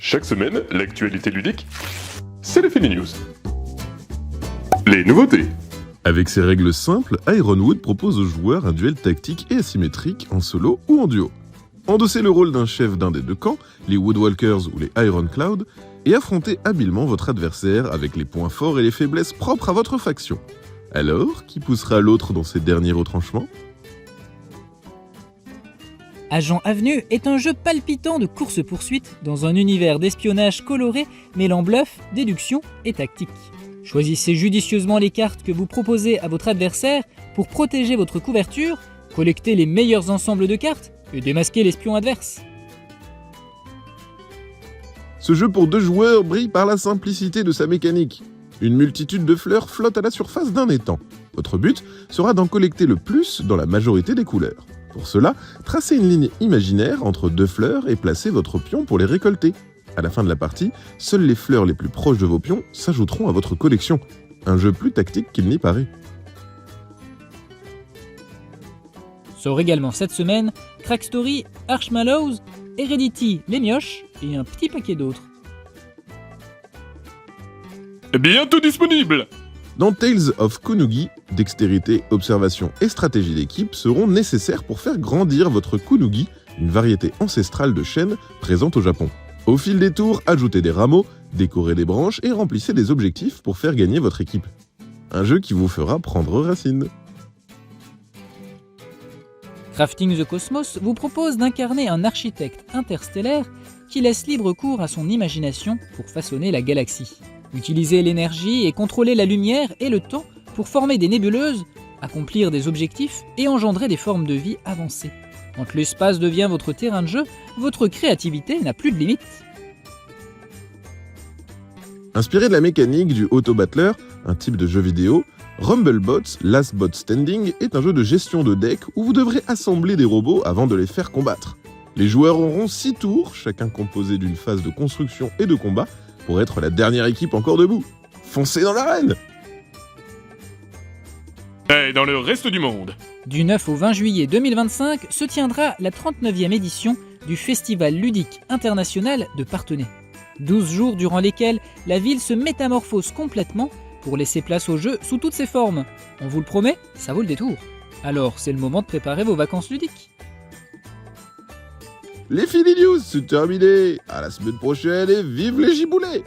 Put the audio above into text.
Chaque semaine, l'actualité ludique, c'est les Fini News. Les nouveautés. Avec ses règles simples, Ironwood propose aux joueurs un duel tactique et asymétrique en solo ou en duo. Endossez le rôle d'un chef d'un des deux camps, les Woodwalkers ou les Ironclad, et affrontez habilement votre adversaire avec les points forts et les faiblesses propres à votre faction. Alors, qui poussera l'autre dans ses derniers retranchements ? Agent Avenue est un jeu palpitant de course-poursuite dans un univers d'espionnage coloré mêlant bluff, déduction et tactique. Choisissez judicieusement les cartes que vous proposez à votre adversaire pour protéger votre couverture, collecter les meilleurs ensembles de cartes et démasquer l'espion adverse. Ce jeu pour 2 joueurs brille par la simplicité de sa mécanique. Une multitude de fleurs flotte à la surface d'un étang. Votre but sera d'en collecter le plus dans la majorité des couleurs. Pour cela, tracez une ligne imaginaire entre 2 fleurs et placez votre pion pour les récolter. À la fin de la partie, seules les fleurs les plus proches de vos pions s'ajouteront à votre collection. Un jeu plus tactique qu'il n'y paraît. Sort également cette semaine Crack Story, Archmallows, Heredity, Les Mioches et un petit paquet d'autres. Bientôt disponible. Dans Tales of Kunugi, dextérité, observation et stratégie d'équipe seront nécessaires pour faire grandir votre Kunugi, une variété ancestrale de chêne présente au Japon. Au fil des tours, ajoutez des rameaux, décorez des branches et remplissez des objectifs pour faire gagner votre équipe. Un jeu qui vous fera prendre racine. Crafting the Cosmos vous propose d'incarner un architecte interstellaire qui laisse libre cours à son imagination pour façonner la galaxie. Utilisez l'énergie et contrôlez la lumière et le temps pour former des nébuleuses, accomplir des objectifs et engendrer des formes de vie avancées. Quand l'espace devient votre terrain de jeu, votre créativité n'a plus de limite. Inspiré de la mécanique du Auto Battler, un type de jeu vidéo, Rumblebots Last Bot Standing est un jeu de gestion de deck où vous devrez assembler des robots avant de les faire combattre. Les joueurs auront 6 tours, chacun composé d'une phase de construction et de combat, pour être la dernière équipe encore debout. Foncez dans l'arène! Et dans le reste du monde. Du 9 au 20 juillet 2025 se tiendra la 39e édition du Festival ludique international de Parthenay. 12 jours durant lesquels la ville se métamorphose complètement pour laisser place au jeu sous toutes ses formes. On vous le promet, ça vaut le détour. Alors c'est le moment de préparer vos vacances ludiques. Les Fini News, c'est terminé. À la semaine prochaine et vive les giboulets!